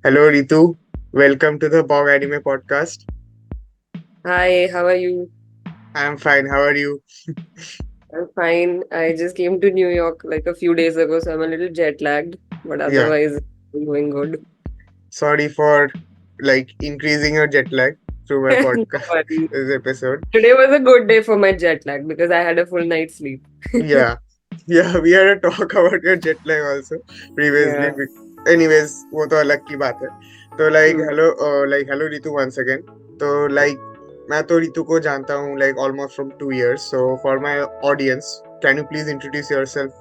Hello, Ritu. Welcome to the BONGANIME Podcast. Hi, how are you? I'm fine. How are you? I'm fine. I just came to New York like a few days ago, so I'm a little jet lagged, but Yeah, otherwise I'm going good. sorry for increasing your jet lag through my No podcast worries. this episode. Today was a good day for my jet lag because I had a full night's sleep. Yeah, yeah, we had a talk about your jet lag also previously. Yeah. Anyways, वो तो अलग की बात है. तो Hmm. hello Ritu once again. तो मैं तो रितु को जानता हूँ almost from 2 years. So for my audience, can you please introduce yourself?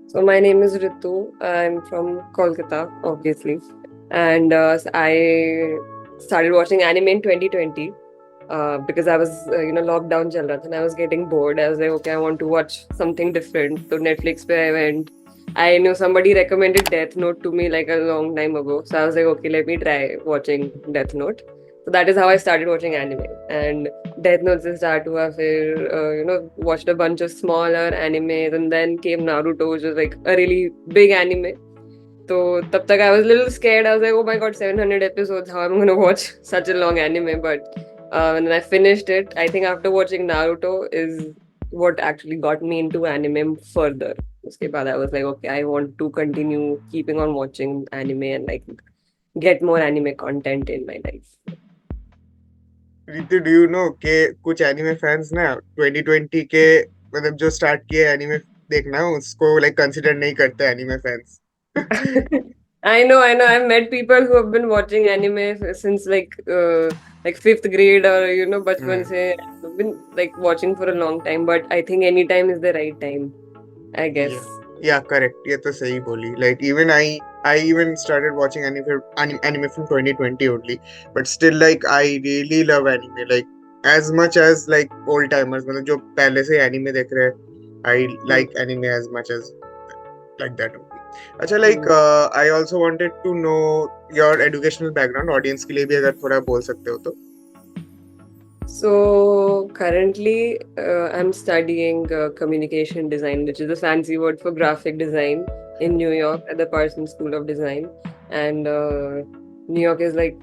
So my name is Ritu. I'm from Kolkata, obviously, and I started watching anime in 2020 because I was lockdown चल रहा था and I was getting bored. I was like, okay, I want to watch something different. So Netflix पे I went. I knew somebody recommended Death Note to me like a long time ago. So I was like, okay, let me try watching Death Note. So that is how I started watching anime. And Death Note से start हुआ फिर watched a bunch of smaller animes and then came Naruto, which was like a really big anime. So तब तक I was a little scared. I was like, oh my god, 700 episodes. How I'm gonna watch such a long anime? But and then I finished it. I think after watching Naruto is what actually got me into anime further. उसके बाद I was like, okay, I want to continue keeping on watching anime and like get more anime content in my life. Ritu do you know के कुछ anime fans ना 2020 के मतलब जो start किए anime देखना उसको कंसिडर नहीं करते anime fans. I know. I've met people who have been watching anime since like fifth grade or बचपन हम्म. से I've been like watching for a long time. But I think any time is the right time, I या guess. या correct, ये तो सही बोली. Even I even started watching anime from 2020 only, but still I really love anime as much as old timers मतलब जो पहले से anime देख रहे हैं. I Hmm. like anime as much as like that only. अच्छा Hmm. I also wanted to know your educational background. Audience के लिए भी अगर थोड़ा बोल सकते हो तो. So currently, I'm studying communication design, which is a fancy word for graphic design in New York at the Parsons School of Design. And New York is like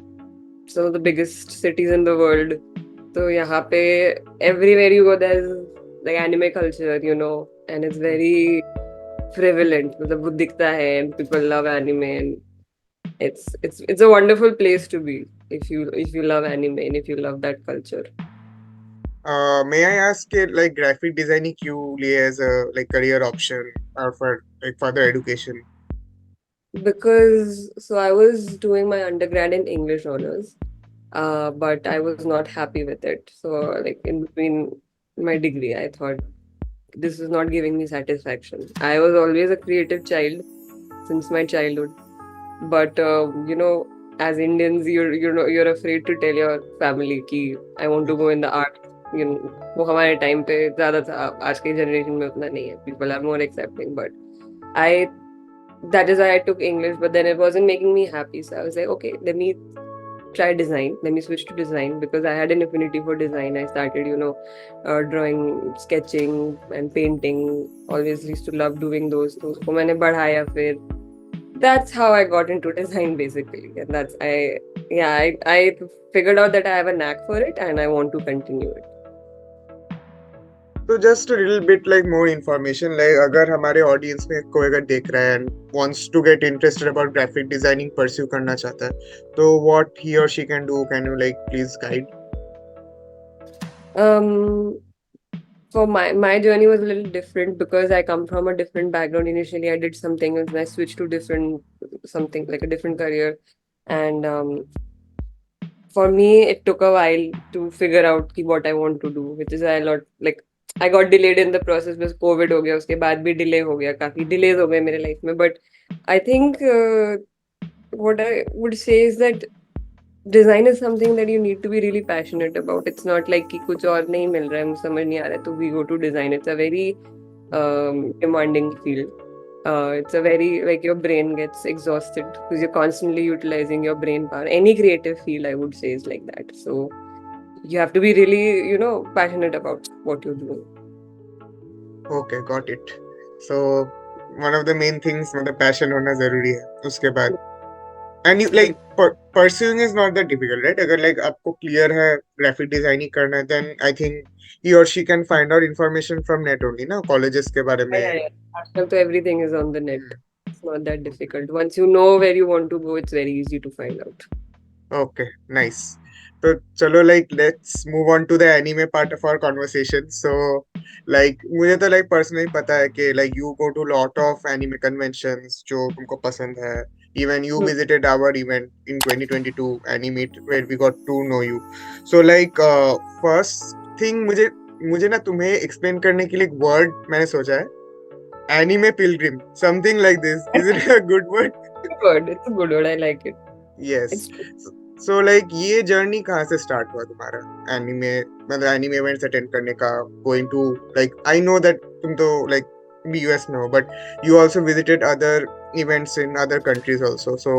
some of the biggest cities in the world. So यहाँ पे everywhere you go, there's like anime culture, and it's very prevalent. मतलब वो दिखता है and people love anime and it's a wonderful place to be if you love anime and if you love that culture. May I ask graphic design ही क्यों लिए as a career option or for further education? Because so I was doing my undergrad in English honors, but I was not happy with it. So like in between my degree, I thought this is not giving me satisfaction. I was always a creative child since my childhood, but as Indians, you're afraid to tell your family कि I want to go in the art. वो हमारे time पे ज्यादा था. आज के generation में उतना नहीं है. People are more accepting, but I that is why I took English, but then it wasn't making me happy. So I was like, okay, let me try design. Let me switch to design because I had an affinity for design. I started, drawing, sketching, and painting. Always used to love doing those. तो उसको मैंने बढ़ाया फिर. That's how I got into design basically, and I figured out that I have a knack for it and I want to continue it. So just a little bit more information अगर हमारे audience में कोई अगर देख रहा है and wants to get interested about graphic designing pursue करना चाहता है तो what he or she can do, can you please guide? Um, for my journey was a little different because I come from a different background. Initially, I did something and then I switched to different something like a different career, and for me, it took a while to figure out ki what I want to do, which is why a lot like I got delayed in the process because COVID हो गया उसके बाद भी delay हो गया काफी delays हो गए मेरे life में but I think what I would say is that design is something that you need to be really passionate about. It's not like कि कुछ और नहीं मिल रहा है मुझे समझ नहीं आ रहा है तो we go to design. It's a very demanding field. It's a very like your brain gets exhausted because you're constantly utilizing your brain power. Any creative field, I would say, is like that. So you have to be really, passionate about what you're doing. Okay, got it. So one of the main things मतलब passion होना जरूरी है उसके बाद. And you बिल्कुल like pursuing is not that difficult, right? अगर like आपको clear है graphic design ही करना है, then I think he or she can find out information from net only ना colleges के बारे में. yeah. आजकल तो everything is on the net. Hmm. It's not that Okay. difficult. Once you know where you want to go, it's very easy to find out. Okay, nice. So, chalo, like, let's move on to the anime part of our conversation. So, like, मुझे तो like personally पता है कि like you go to lot of anime conventions जो तुमको पसंद है. Even you Hmm. visited our event in 2022 Animate where we got to know you. So, like, first thing मुझे ना तुम्हें explain करने के लिए एक word मैंने सोचा है. Anime pilgrim, something like this. Is it a good word? Good. It's a good word. I like it. Yes. It's So like ये जर्नी कहाँ से स्टार्ट हुआ तुम्हारा एनिमे मतलब एनिमे इवेंट्स अटेंड करने का going to like I know that तुम तो लाइक यूएस में हो but you also visited other events in other countries also so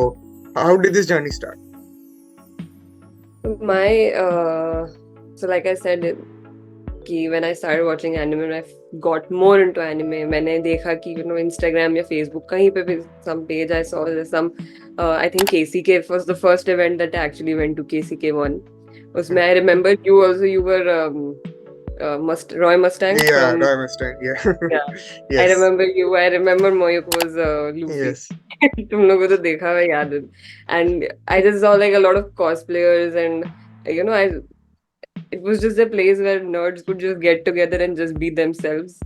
how did this journey start my so like I said कि when I started watching anime, I got more into anime. मैंने देखा कि Instagram या Facebook कहीं पे भी some page I saw there's some I think KCK was the first event that I actually went to KCK1. उसमें I remember you were Roy Mustang या from doe Mustang या yeah. I yes remember you. I remember Moyuk was Luffy. Yes तुम लोगों को तो देखा हुआ याद है. And I just saw like a lot of cosplayers and I it was just a place where nerds could just get together and just be themselves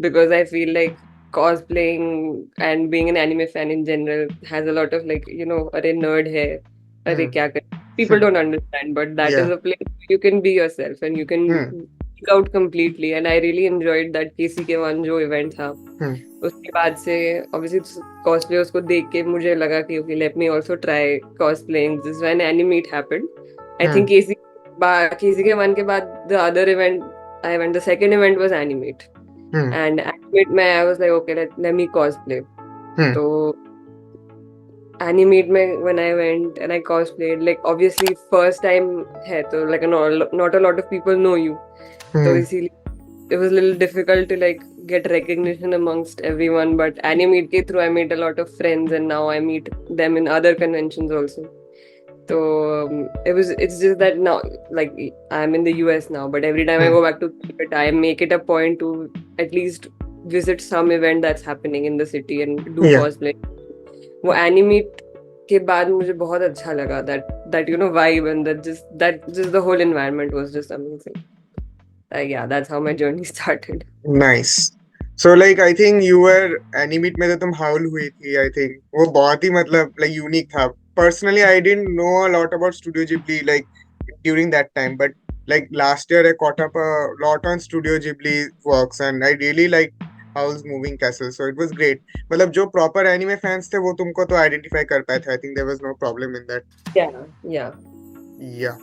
because I feel like cosplaying and being an anime fan in general has a lot of like अरे nerd है अरे क्या कर people don't understand but that is या a place where you can be yourself and you can geek out completely and I really enjoyed that KCK1 जो event था उसके बाद से obviously cosplay उसको देख के मुझे लगा कि okay let me also try cosplaying this is when anime happened I think KCK1 के बाद the other event I went the second event was animate and animate में I was like okay let me cosplay तो animate में when I went and I cosplayed like obviously first time है तो like not a lot of people know you तो इसीलिए it was a little difficult to like get recognition amongst everyone but animate ke through I made a lot of friends and now I meet them in other conventions also so it's just that now like I'm in the US now but every time I go back to Kolkata I make it a point to at least visit some event that's happening in the city and do या cosplay वो animate के बाद मुझे बहुत अच्छा लगा that vibe and that just the whole environment was just amazing yeah that's how my journey started nice so like I think you were animate में तो तुम हाउल हुई थी आई थिंक वो बहुत ही मतलब लाइक यूनिक था personally I didn't know a lot about studio Ghibli like during that time but like last year I caught up a lot on Studio Ghibli works and I really liked Howl's Moving Castle so it was great मतलब जो proper anime fans थे वो तुमको तो identify कर पाए थे I think there was no problem in that yeah yeah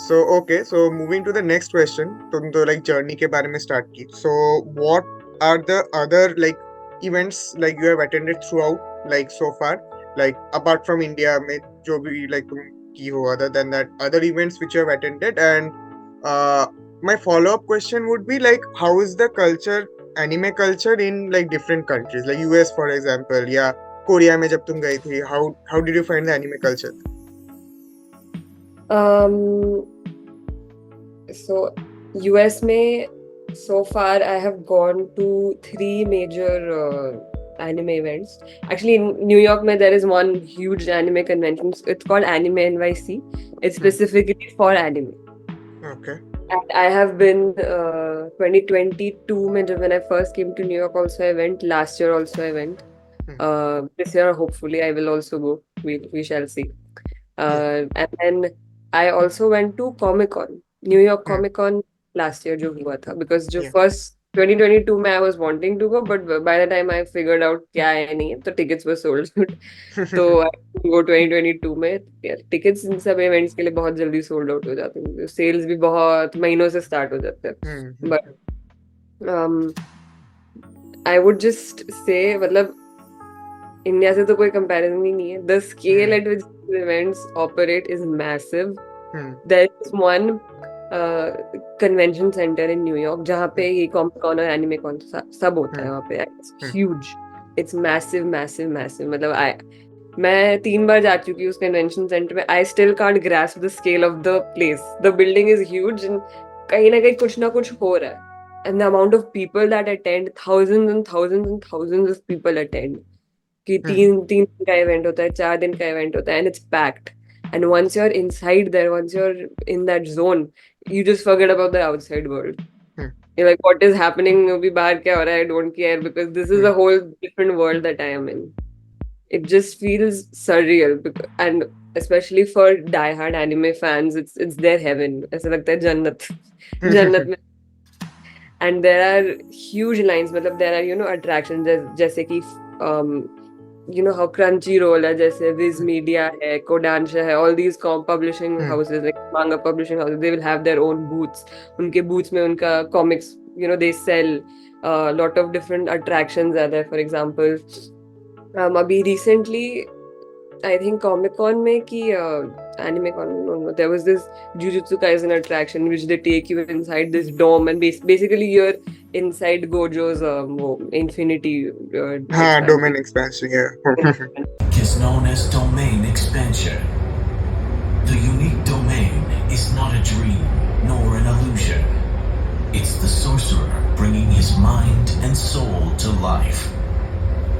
so okay so moving to the next question तुम तो like journey के बारे में start की so what are the other like events like you have attended throughout like so far like apart from India में जो भी like तुम की हो other than that other events which you have attended and my follow up question would be like how is the culture anime culture in like different countries like US for example या Korea में जब तुम गई थी how did you find the anime culture um so US में so far I have gone to 3 major anime events. Actually, in New York, there is one huge anime convention. It's called Anime NYC. It's specifically for anime. okay And I have been 2022 when I first came to New York. Also, I went last year. Also, I went. This year, hopefully, I will also go. We shall see. yeah And then I also went to Comic Con, New York Hmm. Comic Con last year जो हुआ था because जो Yeah. first 2022 में I was wanting to go but by the time I figured out क्या है नहीं है तो tickets were sold out तो I go 2022 में tickets इन सब events के लिए बहुत जल्दी sold out हो जाते हैं sales भी बहुत महीनों से start हो जाते हैं but I would just say मतलब इंडिया से तो कोई कंपैरिजन ही नहीं है the scale at which these events operate is massive there is one convention centre in New York जहाँ पे ये कॉमिक कॉन और एनिमे कॉन सब होता है वहाँ पे it's huge it's massive massive massive मतलब मैं 3 बार जा चुकी हूँ उस कन्वेंशन सेंटर में. I still can't grasp the scale of the place. The building is huge and कहीं ना कुछ हो रहा है. And the amount of people that attend, thousands and thousands and thousands of people attend. कि Hmm. तीन तीन दिन का इवेंट होता है, 4 दिन का इवेंट होता है, and it's packed. And once you're inside there, once you're in that zone, you just forget about the outside world. Hmm. You're like, what is happening? अभी बाहर क्या हो रहा है? I don't care because this is Hmm. a whole different world that I am in. It just feels surreal and especially for diehard anime fans, it's their heaven. ऐसा लगता है जन्नत. जन्नत में. And there are huge lines. मतलब there are attractions जैसे कि how Crunchyroll है, जैसे Viz Media है, Kodansha है, all these publishing Hmm. houses like manga publishing houses, they will have their own booths. उनके booths में उनका comics, they sell a lot of different attractions are there. For example, अभी recently I think Comic Con में कि Anime Con, no, there was this Jujutsu Kaisen attraction which they take you inside this dome and basically you're inside Gojo's infinity हाँ, expansion. domain expansion, yeah. Is known as domain expansion. The unique domain is not a dream nor an illusion. It's the sorcerer bringing his mind and soul to life.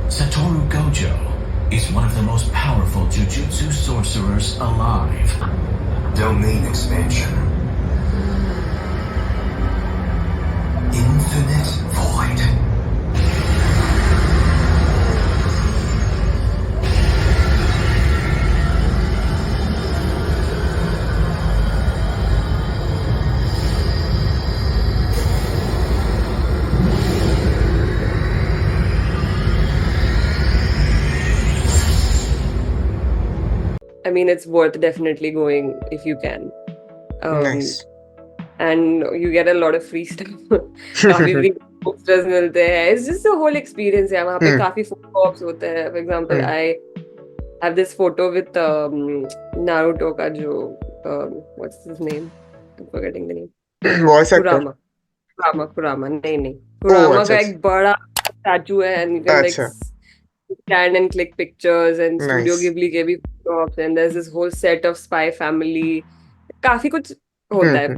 Satoru Gojo is one of the most powerful jujutsu sorcerers alive. Domain expansion. Infinite void. I mean, it's worth definitely going if you can. Nice. And you get a lot of free stuff. काफी free posters मिलते हैं. It's just a whole experience है. वहाँ पे काफी photo ops होते हैं. For example, I have this photo with Naruto का जो what's his name? I'm forgetting the name. Voice actor. Kurama. नहीं. Oh, Kurama अच्छा का एक बड़ा statue है and you can like अच्छा. stand and click pictures and Studio Nice. Ghibli के भी photo ops and there's this whole set of Spy Family. काफी कुछ होता है.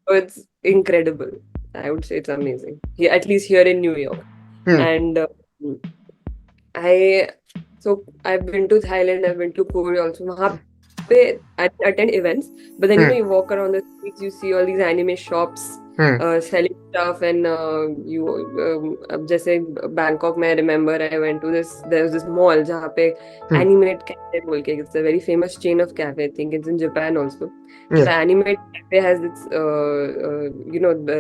So it's incredible. I would say it's amazing. Yeah, at least here in New York. And I've been to Thailand, I've been to Korea also. वहाँ पे I attend events, but then you walk around the streets, you see all these anime shops selling stuff, and अब जैसे Bangkok में I remember I went to there was this mall जहाँ पे Animate Cafe बोल के, it's a very famous chain of cafe. I think it's in Japan also. Yeah. The Animate Cafe has its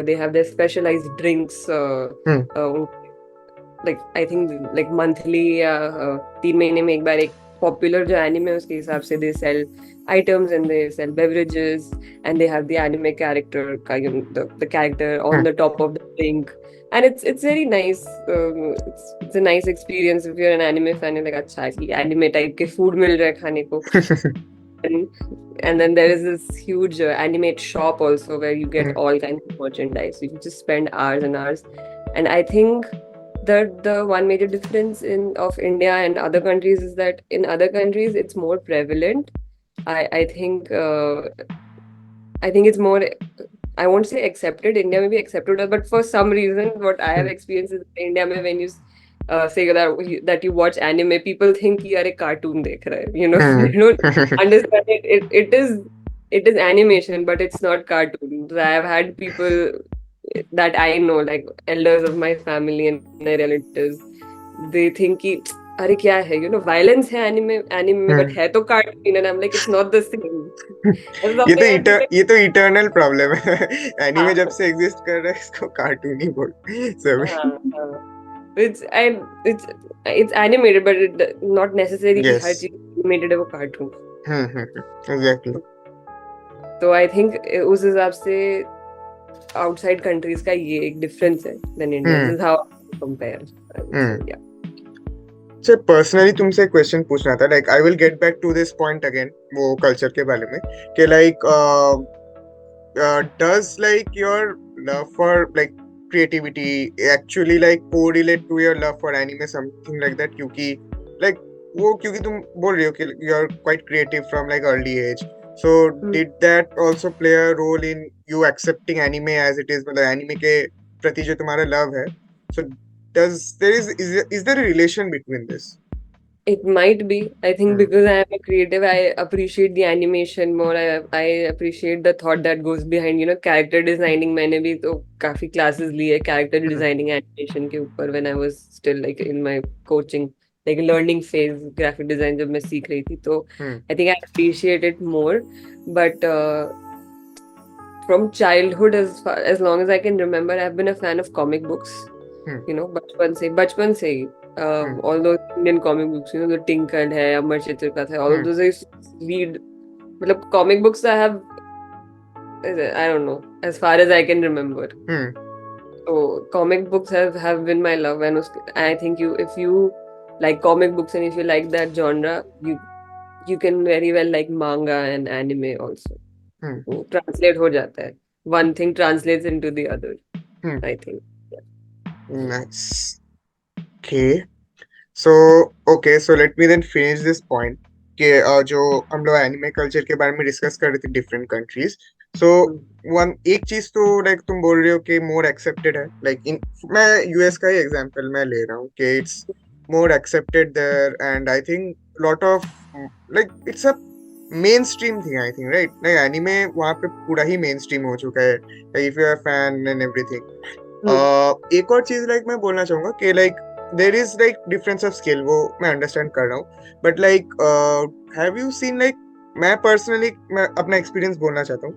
they have their specialized drinks. Like I think like monthly या 3 महीने में एक बार एक popular जो anime है उसके हिसाब से they sell items and they sell beverages and they have the anime character the character on the top of the drink and it's very nice. It's a nice experience if you're an anime fan. You're like अच्छा कि anime type के food मिल रहा है खाने को. And then there is this huge animate shop also where you get all kinds of merchandise. So you can just spend hours and hours. And I think the one major difference of India and other countries is that in other countries it's more prevalent. I think it's more, I won't say accepted. India may be accepted, but for some reason, what I have experienced is in India, when you say that you watch anime, people think you are a cartoon dekh rahe hai. They don't understand it. It is animation, but it's not cartoon. So I have had people that I know, like elders of my family and my relatives, they think कि अरे क्या है, violence है anime में, but है तो cartoon, and I'm like it's not the same. ये तो इटर्नल प्रॉब्लम है. एनीमे जब से एग्जिस्ट कर रहा है इसको कार्टून ही बोल सभी. It's animated, but not necessarily कि हर चीज animated है वो cartoon. Exactly. तो I think उस हिसाब से outside countries का ये एक difference है than India. This is how I compare. Yeah. So personally तुमसे एक क्वेश्चन पूछना था. Like I will get back to this point again, वो कल्चर के बारे में कि like does like your love for like creativity actually like correlate to your love for anime, something like that? क्योंकि like वो क्योंकि तुम बोल रही हो कि you are quite creative from like early age, so Hmm. did that also play a role in you accepting anime as it is, मतलब anime के प्रति जो तुम्हारा love है, so does is there a relation between this? It might be. I think Hmm. because I am a creative, I appreciate the animation more. I appreciate the thought that goes behind, character designing. मैंने भी तो काफी classes लिए character Hmm. designing animation के ऊपर when I was still like in my coaching, like learning phase, graphic design जब मैं सीख रही थी तो Hmm. I think I appreciate it more. But from childhood, as long as I can remember, I've been a fan of comic books. Hmm. बचपन से ही Hmm. all those Indian comic books, the Tinkard है, अमर चित्र का था, all of Hmm. those I used to read. मतलब comic books I have, I don't know, as far as I can remember. Hmm. So comic books have been my love, and I think if you like comic books and if you like that genre, you can very well like manga and anime also. Hmm. वो translate हो जाता है. One thing translates into the other, Hmm. I think. Nice. Okay. So okay, so let me then finish this point कि जो हम लोग anime culture के बारे में डिस्कस कर रहे थे डिफरेंट कंट्रीज, सो Hmm. वन एक चीज तो लाइक तुम बोल रहे हो कि मोर एक्सेप्टेड है, लाइक इन मैं यूएस का ही एग्जांपल मैं ले रहा हूँ कि it's more accepted there, and I think lot of like it's a mainstream thing, I think right, like anime वहाँ पे पूरा ही मेन स्ट्रीम हो चुका है, if you are fan and everything. Hmm. एक और चीज लाइक मैं बोलना चाहूंगा कि like there is like difference of skill, वो मैं अंडरस्टैंड कर रहा हूँ, but like have you seen like मैं पर्सनली मैं अपना एक्सपीरियंस बोलना चाहता हूँ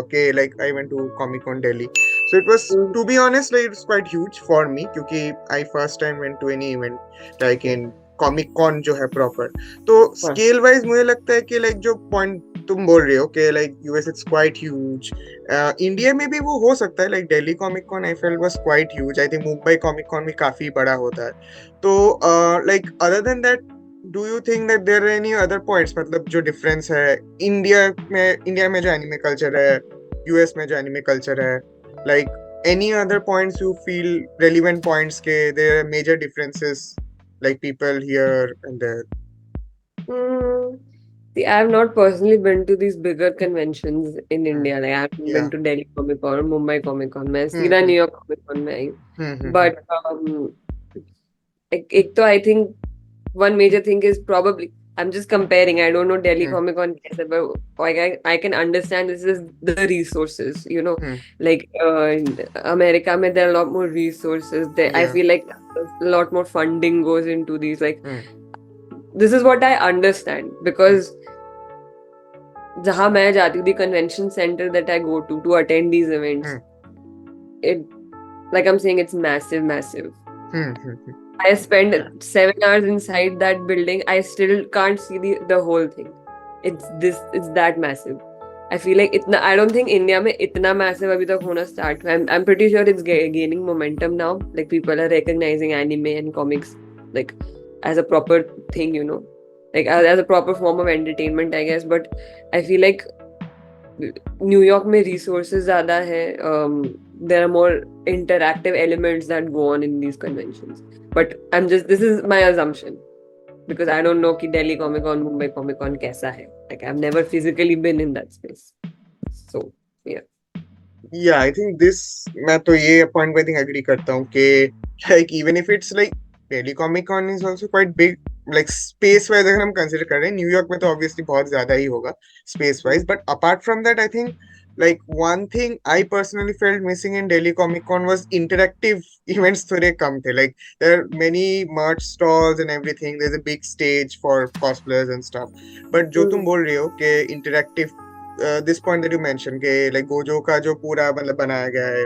कि like I went to Comic Con Delhi, so it was Hmm. To be honest like it's quite huge for me क्योंकि I first time went to any event like in Comic Con जो है proper, तो हाँ. Scale wise मुझे लगता है कि like जो पॉइंट तुम बोल रहे हो कि like US it's quite huge, India में भी वो हो सकता है, like Delhi comic con I felt was quite huge, I think Mumbai comic con भी काफी बड़ा होता है, तो like other than that do you think that there are any other points, मतलब जो डिफरेंस है इंडिया में जो एनिमे कल्चर है, यूएस में जो एनिमे कल्चर है, like any other points you feel relevant points ke there are major differences like people here and there? Hmm. See, I have not personally been to these bigger conventions in Hmm. India. Like I haven't been Yeah. to Delhi Comic Con or Mumbai Comic Con. मैं Hmm. सीधा Hmm. New York Comic Con में आई. Hmm. Hmm. But एक तो I think one major thing is probably I'm just comparing. I don't know Delhi Hmm. Comic Con कैसे, but I can understand this is the resources. Hmm. Like in America में there are a lot more resources. I Yeah. feel like a lot more funding goes into these. Like Hmm. this is what I understand Hmm. because जहाँ मैं जाती हूँ, the convention center that I go to attend these events, Hmm. it like I'm saying it's massive. Hmm. Hmm. Hmm. I spend 7 hours inside that building. I still can't see the whole thing. It's that massive. I feel like I don't think India में इतना massive अभी तक होना start हुआ है. I'm pretty sure it's gaining momentum now. Like people are recognizing anime and comics like as a proper thing. Like as a proper form of entertainment, I guess. But I feel like New York में resources ज़्यादा है. There are more interactive elements that go on in these conventions. But this is my assumption because I don't know कि Delhi Comic Con, Mumbai Comic Con कैसा है. Like I've never physically been in that space. So yeah. Yeah, I think this मैं तो ये point पे I think agree करता हूँ कि like even if it's like Delhi Comic Con is also quite big, like space wise अगर हम consider कर रहे हैं, न्यूयॉर्क में तो obviously बहुत ज्यादा ही होगा space wise, but apart from that I think like one thing I personally felt missing in Delhi Comic Con was interactive events थोड़े कम थे, like there are many merch stalls and everything, there's a big stage for cosplayers and stuff, but जो तुम बोल रहे हो कि interactive this point that you mention के like Gojo का जो पूरा मतलब बनाया गया है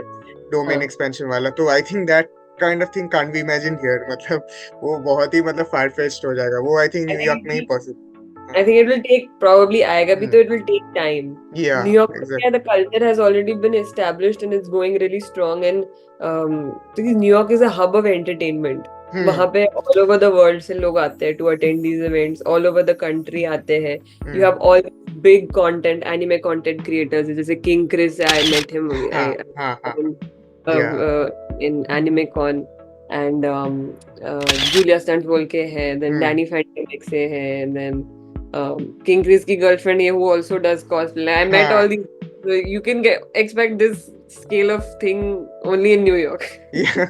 डोमेन एक्सपेंशन वाला, तो I think that kind of thing can't be imagine here, मतलब वो बहुत ही मतलब फार फेच्ड हो जाएगा, वो I think I New York think में ही it possible. I think it will take probably आएगा भी तो it will take time. या New York exact. the culture has already been established and it's going really strong and because New York is a hub of entertainment. वहाँ पे all over the world से लोग आते हैं to attend these events. All over the country आते हैं. You have all big anime content creators. जैसे King Sis, I met him हाँ हाँ हाँ. in, या in Anime Con. and Julia Stunt बोल के है, then Hmm. Danny Phantom से है, and then King Chris की girlfriend है who also does cosplay. I met Ha. all these. So you can expect this scale of thing only in New York. Yeah.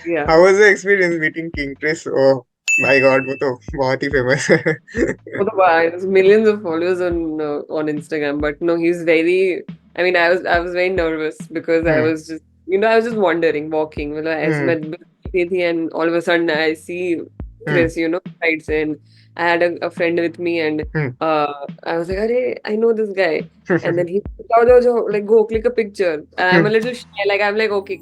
Yeah. How was the experience meeting King Chris? Oh my God, वो तो बहुत ही famous है. For the has millions of followers on Instagram, but no, he's very. I mean, I was very nervous because I Hmm. was just I was just wandering, walking. मतलब ऐसे Hmm. मैं बैठी थी and all of a sudden I see Hmm. Chris, sights, and I had a friend with me, and Hmm. I was like, "Arey, I know this guy," and then he go, like go click a picture. And I'm a Hmm. little shy, like I'm like, okay,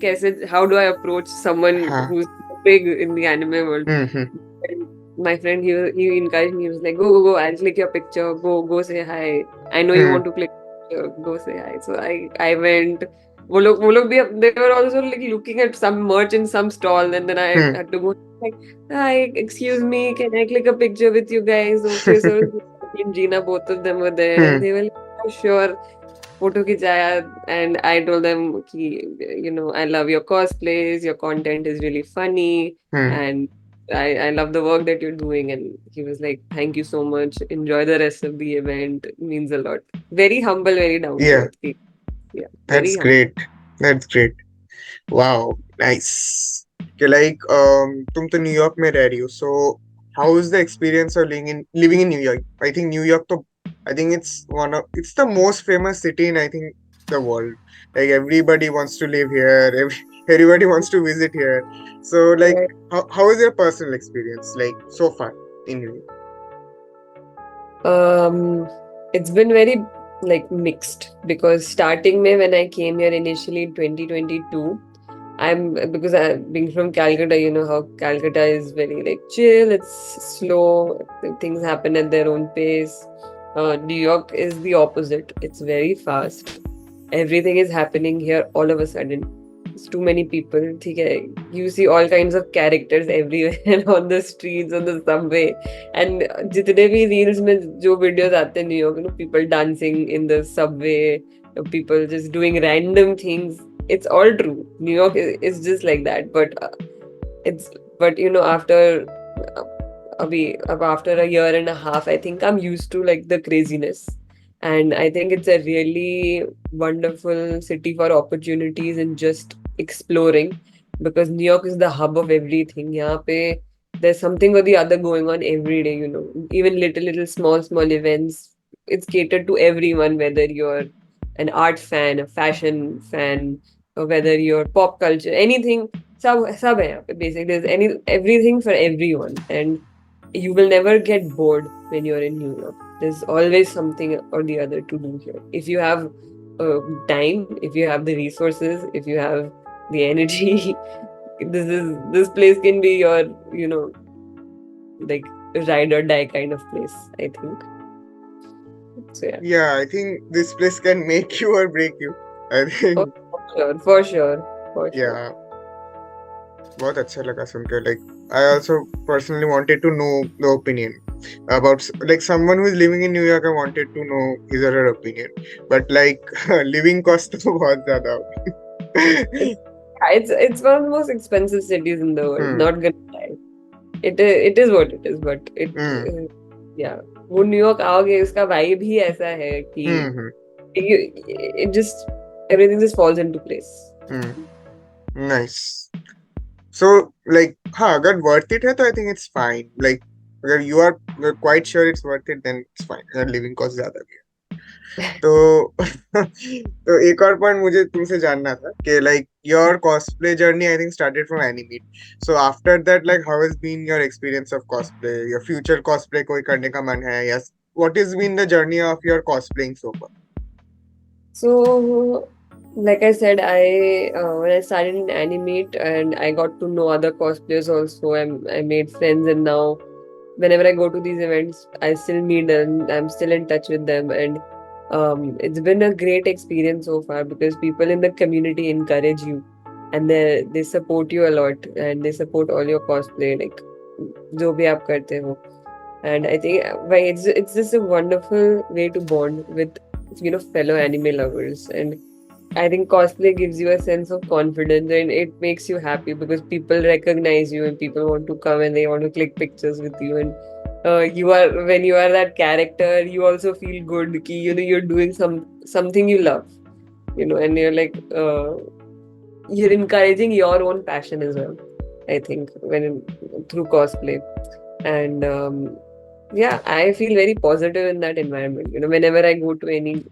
how do I approach someone Ha. who's big in the anime world? Hmm. Hmm. And my friend, he encouraged me. He was like, go, I'll click your picture. Go say hi. I know you Hmm. want to click picture. Go say hi. So I went. वो लोग भी they were also like looking at some merch in some stall, and then I Hmm. had to go like, hi, excuse me, can I click a picture with you guys? Okay, so me and Gina, both of them were there, and Hmm. they were like, oh, sure. Photo खिंचाया, and I told them कि I love your cosplays, your content is really funny, Hmm. and I love the work that you're doing. And he was like, thank you so much, enjoy the rest of the event, it means a lot. Very humble, very down to Yeah, earth. Yeah, that's very humble. great. That's great. Wow, nice. Okay, like तुम तो New York में रह रही हो, so how is the experience of living in New York? I think New York तो I think it's the most famous city in I think the world. Like everybody wants to live here, everybody wants to visit here. So like Right. how is your personal experience like so far in New York? It's been very like mixed because starting May when I came here initially in 2022, because I being from Calcutta, you know how Calcutta is very like chill, it's slow, things happen at their own pace. New York is the opposite. It's very fast. Everything is happening here all of a sudden. It's too many people. ठीक है? You see all kinds of characters everywhere on the streets, on the subway. And जितने भी reels में जो videos आते हैं New York, people dancing in the subway, people just doing random things. It's all true. New York is just like that. It's after uh, after a year and a half, I think I'm used to like the craziness, and I think it's a really wonderful city for opportunities and just exploring, because New York is the hub of everything. यहाँ पे there's something or the other going on every day. Even little small events. It's catered to everyone, whether you're an art fan, a fashion fan, or whether you're pop culture, anything. सब है यहाँ पे basically. There's everything for everyone, and you will never get bored when you're in New York. There's always something or the other to do here. If you have time, if you have the resources, if you have the energy, this place can be your, like ride or die kind of place, I think. So yeah. Yeah, I think this place can make you or break you. I Oh, think for sure, for sure. yeah. बहुत अच्छा लगा सुन के like I also personally wanted to know the opinion about like someone who is living in New York. I wanted to know his or her opinion, but like living cost तो बहुत ज़्यादा हो. It's one of the most expensive cities in the world. Hmm. Not gonna lie. It is what it is, but Hmm. yeah. वो New York आओगे उसका vibe ही ऐसा है कि Hmm. it just everything just falls into place. Hmm. Nice. So like हाँ अगर worth it है तो I think it's fine. Like अगर you're quite sure it's worth it then it's fine. अगर living cost ज़्यादा भी है तो तो एक और पॉइंट मुझे तुमसे जानना था कि like your cosplay journey I think started from anime. So after that like how has been your experience of cosplay? Your future cosplay कोई करने का मन है? Yes. What has been the journey of your cosplaying so far? So, like I said, I when I started in Animate and I got to know other cosplayers also. I made friends, and now whenever I go to these events, I still meet them. I'm still in touch with them, and it's been a great experience so far because people in the community encourage you, and they support you a lot, and they support all your cosplay, like जो भी आप करते हो. And I think it's just a wonderful way to bond with fellow anime lovers. And I think cosplay gives you a sense of confidence and it makes you happy because people recognize you and people want to come and they want to click pictures with you. And you are when you are that character, you also feel good. Ki, you're doing something you love. And you're like you're encouraging your own passion as well. I think through cosplay. And yeah, I feel very positive in that environment. Whenever I go to any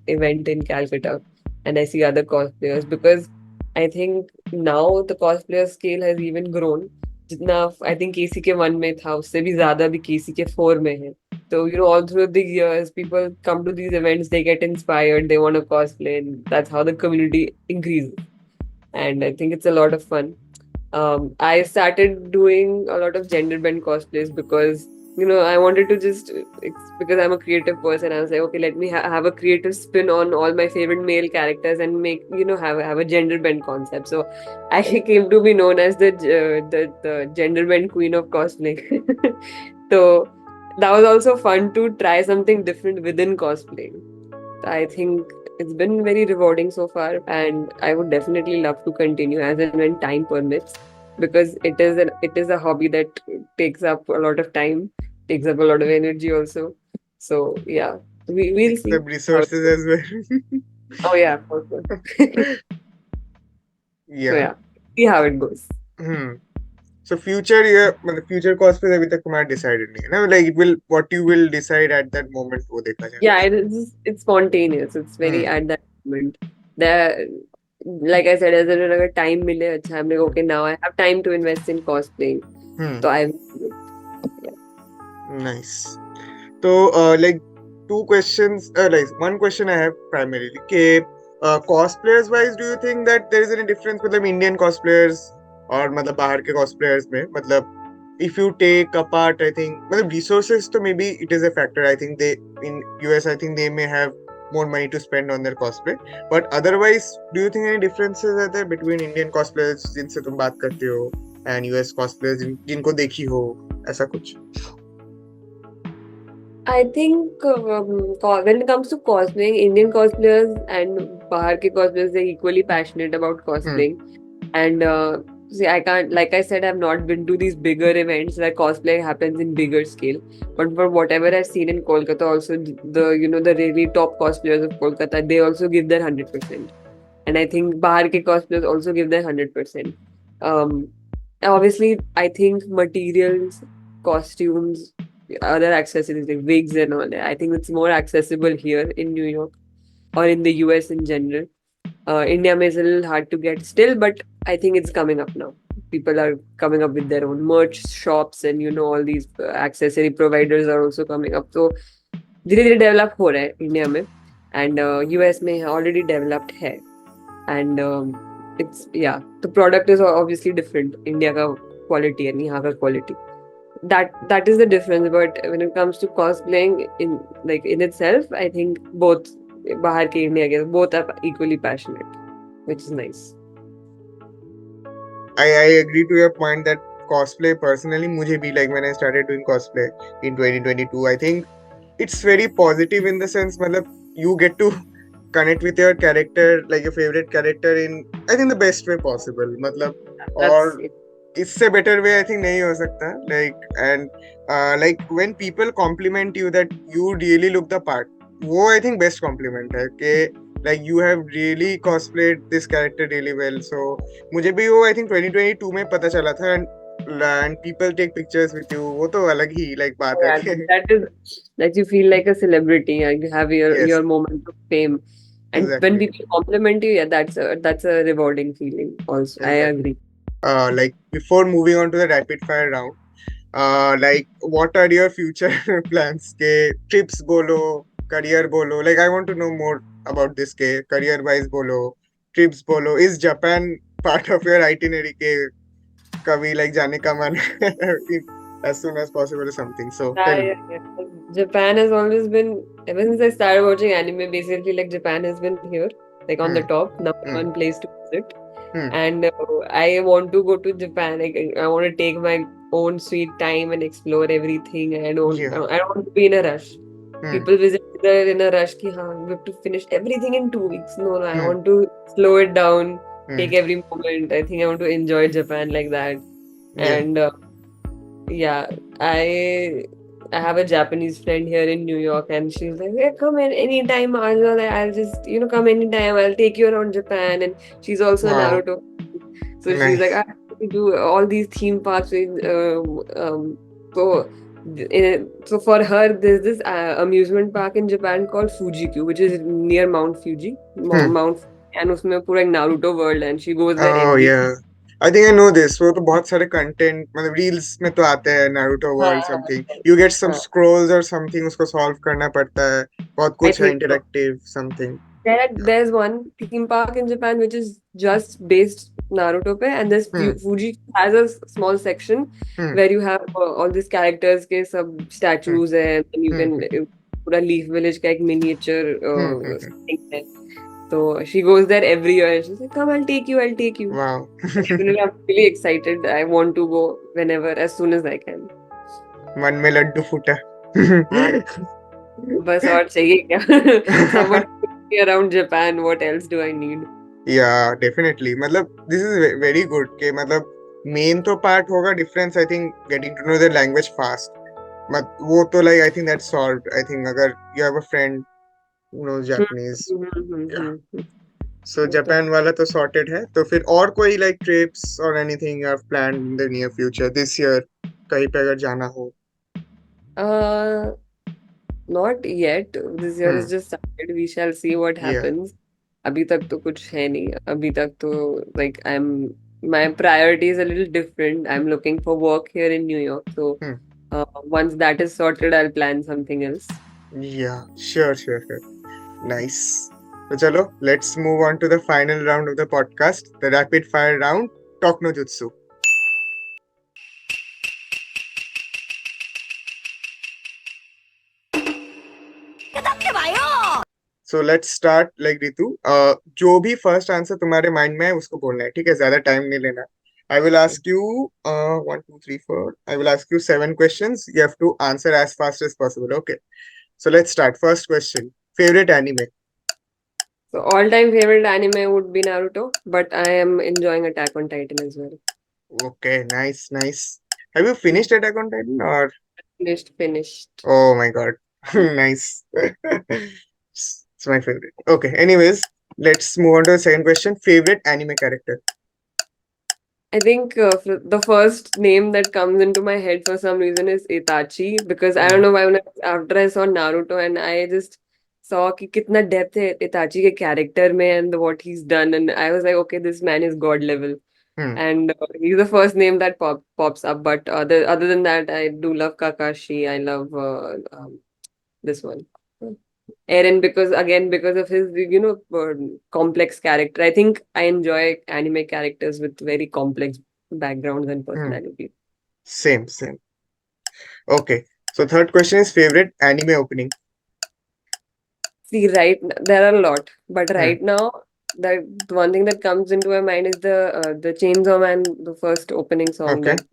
event in Calcutta and I see other cosplayers, because I think now the cosplayer scale has even grown. जितना I think KC के 1 में था उससे भी ज्यादा भी KC के 4 में है. So all through the years, people come to these events, they get inspired, they want to cosplay, and that's how the community increases. And I think it's a lot of fun. I started doing a lot of gender bend cosplays because I wanted to just it's because I'm a creative person. I was like, okay, let me have a creative spin on all my favorite male characters and make have a gender bend concept. So I came to be known as the gender bend queen of cosplay. So that was also fun to try something different within cosplay. I think it's been very rewarding so far, and I would definitely love to continue as and when time permits, because it is a hobby that takes up a lot of time, takes up a lot of energy also. So yeah, we'll Takes see up how it resources goes. as well. Oh yeah, for sure. So Yeah. yeah, see how it goes. Hmm. So future year, मतलब future cosplays अभी तक तुम्हारा decided नहीं है ना? Like it will, what you will decide at that moment वो देखा Yeah, जाएगा. it's spontaneous. It's very Hmm. at that moment. The like I said, as in अगर time मिले अच्छा, I'm like okay, now I have time to invest in cosplaying. Hmm. So I will do it. Yeah. Nice. So, like two questions, like one question I have primarily. Okay, cosplayers wise, do you think that there is any difference with Indian cosplayers और मतलब बाहर के cosplayers में? मतलब if you take apart, I think मतलब resources तो maybe it is a factor. I think they in US, I think they may have more money to spend on their cosplay. But otherwise, do you think any differences are there between Indian cosplayers जिनसे तुम बात करते हो and US cosplayers जिनको देखी हो ऐसा कुछ? I think when it comes to cosplaying, Indian cosplayers and Bahar ke cosplayers, they're equally passionate about Hmm. cosplaying. And see, I can't, like I said, I've not been to these bigger events where cosplay happens in bigger scale. But for whatever I've seen in Kolkata, also the really top cosplayers of Kolkata, they also give their 100%. And I think Bahar ke cosplayers also give their 100%. Um, Obviously, I think materials, costumes, other accessories like wigs and all that, I think it's more accessible here in New York or in the US in general. India is a little hard to get still, but I think it's coming up now. People are coming up with their own merch shops, and all these accessory providers are also coming up. So धीरे धीरे develop हो रहा है India में and US में already developed है and it's या the product is obviously different India का क्वालिटी एंड यहाँ का quality that is the difference. But when it comes to cosplaying in itself, I think both बाहर के India के both are equally passionate, which is nice. I agree to your point that cosplay personally मुझे भी like when I started doing cosplay in 2022 I think it's very positive in the sense मतलब you get to connect with your character like your favorite character in I think the best way possible मतलब That's और it. इससे better way I think नहीं हो सकता like and like when people compliment you that you really look the part वो I think best compliment है कि like you have really cosplayed this character really well so मुझे भी वो I think 2022 में पता चला था and people take pictures with you वो तो अलग ही like बात है Yeah, कि that is that you feel like a celebrity and you have your yes your moment of fame. And when exactly people compliment you, yeah, that's a rewarding feeling also. I exactly agree. like before moving on to the rapid fire round like what are your future plans के trips बोलो career बोलो like I want to know more about this के career wise बोलो trips बोलो is Japan part of your itinerary के कभी like जाने का मन as soon as possible or something so tell me Yeah. Japan has always been, ever since I started watching anime, basically, like Japan has been here, like on the hmm, top, number hmm, one place to visit. hmm. And I want to go to Japan. Like, I want to take my own sweet time and explore everything. I don't Yeah want to be in a rush. Hmm. People visit there in a rush ki haan, we have to finish everything in 2 weeks. No, no, I Hmm. want to slow it down, Hmm. take every moment. I think I want to enjoy Japan like that. Yeah. And yeah, I I have a Japanese friend here in New York, and she's like, "Yeah, come in anytime, Arjun. I'll just come anytime. I'll take you around Japan." And she's also a Wow. Naruto, so she's like, Nice. "I have to do all these theme parks." So so for her, there's this amusement park in Japan called Fuji Q, which is near Mount Fuji, Hmm. Mount, and उसमें पूरा एक Naruto world, and she goes there Oh every. yeah. I think I know this. वो तो बहुत सारे content मतलब reels में तो आते हैं नारुतो हाँ वर्ल्ड हाँ समथिंग यू गेट सम हाँ स्क्रॉल्स और समथिंग उसको सॉल्व करना पड़ता है बहुत I कुछ है think so. Interactive something There's one theme park in Japan which is just based Naruto pe, and this hmm Fuji has a small section hmm where you have all these characters ke sub hmm statues hai, and you can hmm pura Leaf Village ka ek miniature hmm thing hai. So she goes there every year and she's like, "Come, I'll take you, I'll take you." Wow So definitely, I'm really excited. I want to go whenever, as soon as I can. मन में लड्डू फूटा हाँ, बस और चाहिए क्या? Someone to take me around Japan. What else do I need? या definitely मतलब दिस इज वेरी गुड कि मतलब मेन तो पार्ट होगा difference I think getting to know the language fast मत वो तो like I think that's solved I think अगर you have a friend who knows Japanese. Yeah. Hmm. So वो तो जापान वाला तो सॉर्टेड है तो फिर और कोई लाइक ट्रिप्स और anything you have planned in the near future this year कहीं पे अगर जाना हो uh not yet. This year is hmm just started. We shall see what या happens. अभी तक तो कुछ है नहीं. अभी तक तो like my priority is a little different. I'm looking for work here in New York. So hmm once that is sorted, I'll plan something else. Yeah sure nice तो चलो let's move on to the final round of the podcast the rapid fire round talk no jutsu so let's start like Ritu जो भी first answer तुम्हारे mind में है उसको बोलना है ठीक है ज्यादा टाइम नहीं लेना I will ask you 1 2 3 4 I will ask you 7 questions you have to answer as fast as possible okay so let's start first question favorite anime So all-time favorite anime would be Naruto, but I am enjoying Attack on Titan as well. okay nice have you finished Attack on Titan or Finished. oh my god nice it's my favorite okay anyways let's move on to the second question favorite anime character I think the first name that comes into my head for some reason is Itachi because I don't Hmm. know why after I saw Naruto and I just saw कि कितना depth है Itachi के character में and what he's done and I was like okay this man is god level Hmm. and he's the first name that pops up but other than that I do love Kakashi I love this one Eren because again because of his complex character. I think I enjoy anime characters with very complex backgrounds and Hmm. personalities. Same okay so third question is favorite anime opening See, there are a lot, but Hmm. right now the one thing that comes into my mind is the Chainsaw Man, the first opening song Okay. that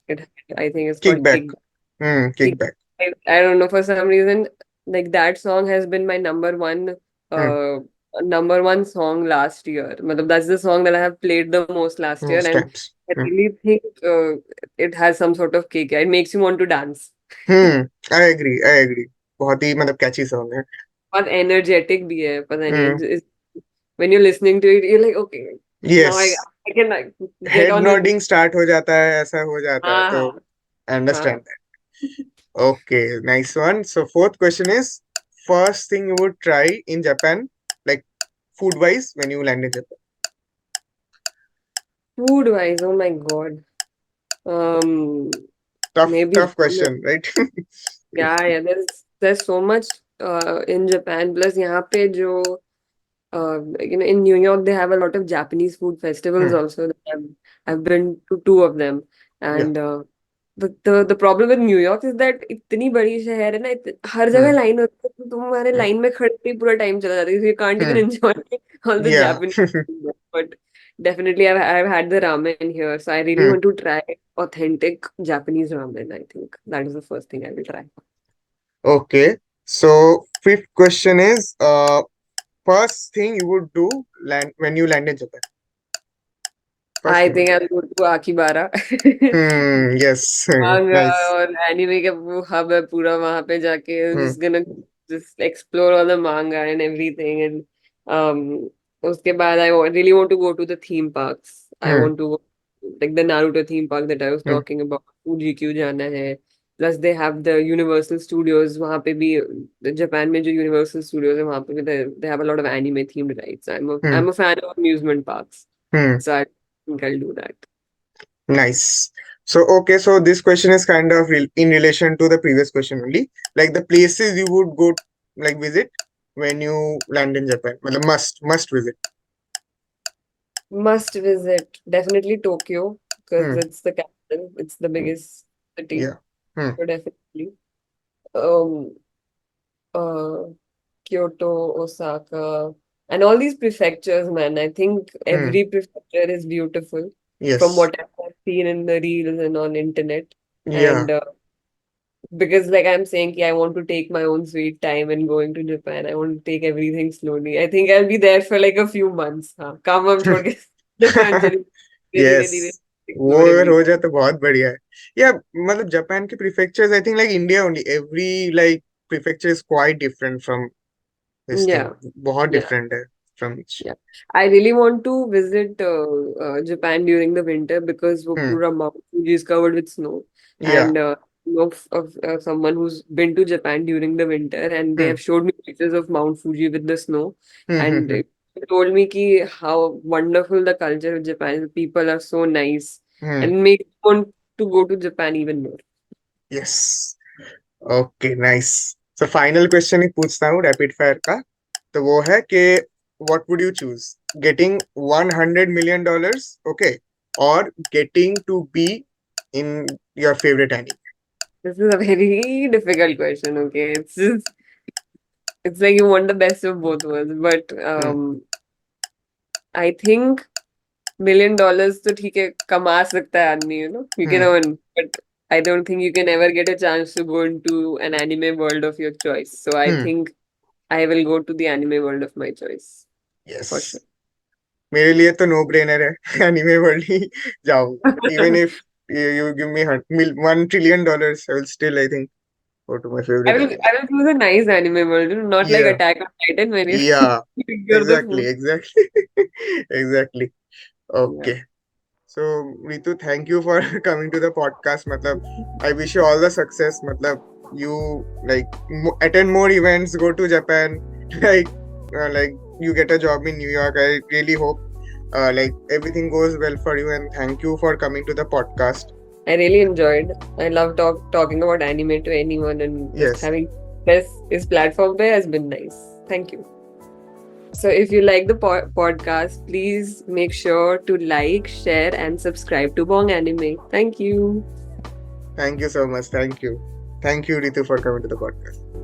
it had, I think it's called Kickback. Kick. Kick. Kickback. I don't know for some reason like that song has been my Hmm. uh number one song last year. Matlab, that's the song that I have played the most last year, Most and times. I really think it has some sort of kick. It makes you want to dance. Hmm. I agree. बहुत ही मतलब catchy song है. बहुत energetic भी है पता नहीं Hmm. when you're listening to it you're like okay now Yes. I can like, get Head on with it. nodding start हो जाता है ऐसा हो जाता है हाँ तो हाँ I हाँ understand that. Okay, nice one. So fourth question is first thing you would try in Japan, like food wise when you land in Japan. food wise oh my god um maybe Tough question, right? yeah there's so much in Japan plus यहाँ पे जो in New York they have a lot of Japanese food festivals Hmm. also. I've been to two of them, Yeah. and the problem with New York is that इतनी बड़ी शहर है ना हर जगह Hmm. Line होती है तो तुम्हारे Hmm. लाइन में खड़े ही पूरा टाइम चला जाता है so you can't even Hmm. enjoy all the Yeah. Japanese food. But definitely I've had the ramen here so I really Hmm. want to try authentic Japanese ramen. I think that is the first thing I will try. Okay. So fifth question is first thing you would do when you land in Japan. First I thing. think I'll go to Akibara. Yes. मांगा Nice. और anime का वो hub है पूरा वहां पे जाके Hmm. just gonna just explore all the manga and everything and उसके बाद I really want to go to the theme parks. I Hmm. want to go like the Naruto theme park that I was Hmm. talking about. Fuji क्यों जाना है? Plus they have the Universal Studios वहां पे भी Japan में जो Universal Studios है वहां पे भी they have a lot of anime themed rides. Hmm. I'm a fan of amusement parks, Hmm. so I think I'll do that. Nice. So, okay, so this question is kind of in relation to the previous question only. Like the places you would go, like visit when you land in Japan. Well, must visit. Must visit definitely Tokyo because Hmm. it's the capital. It's the biggest city. Yeah. Hmm. So definitely. Um, uh, Kyoto, Osaka, and all these prefectures, man. I think Hmm. every prefecture is beautiful from Yes. what I've seen in the reels and on internet. Yeah. And because like I'm saying, I want to take my own sweet time and going to Japan. I want to take everything slowly. I think I'll be there for like a few months. हाँ, काम वाम छोड़ के Japan चली धीरे Yes. धीरे वो explore अगर everything. हो जाए तो बहुत बढ़िया है. Yeah, मतलब जापान के prefectures, I think like India only. Every like prefecture is quite different from this thing. Yeah, बहुत yeah. different है from each. Yeah, I really want to visit Japan during the winter because वो Hmm. पूरा Mount Fuji is covered with snow, Yeah. and know of someone who's been to Japan during the winter, and they Hmm. have showed me pictures of Mount Fuji with the snow, Hmm. Hmm. and Hmm. they told me ki how wonderful the culture of Japan is. People are so nice, Hmm. and make me want to go to Japan even more. Yes. Okay nice. So final question एक पूछता हूँ rapid fire का. तो वो है कि what would you choose, getting $100 million, okay, और getting to be in your favourite anime. This is a very difficult question. Okay, it's like you want the best of both worlds, but I think $1 million तो ठीक है कमा सकता है आदमी you can earn but I don't think you can ever get a chance to go into an anime world of your choice, so I think I will go to the anime world of my choice yes. for sure. मेरे लिए तो no brainer है. Anime world ही जाऊंगा. Even if you give me $1 trillion, I will still, I think, go to my I favorite will anime. I will choose a nice anime world, not like Yeah. Attack on Titan where Yeah. you're the Exactly. fool. Exactly. Exactly. Yeah. Okay. So, Ritu, thank you for coming to the podcast. Matlab, I wish you all the success. Matlab, you like attend more events, go to Japan, like you get a job in New York. I really hope like everything goes well for you. And thank you for coming to the podcast. I really enjoyed. I love talking about anime to anyone and just Yes. having this platform there has been nice. Thank you. So, if you like the podcast, please make sure to like, share, and subscribe to Bong Anime. Thank you. Thank you so much. Thank you. Thank you, Ritu, for coming to the podcast.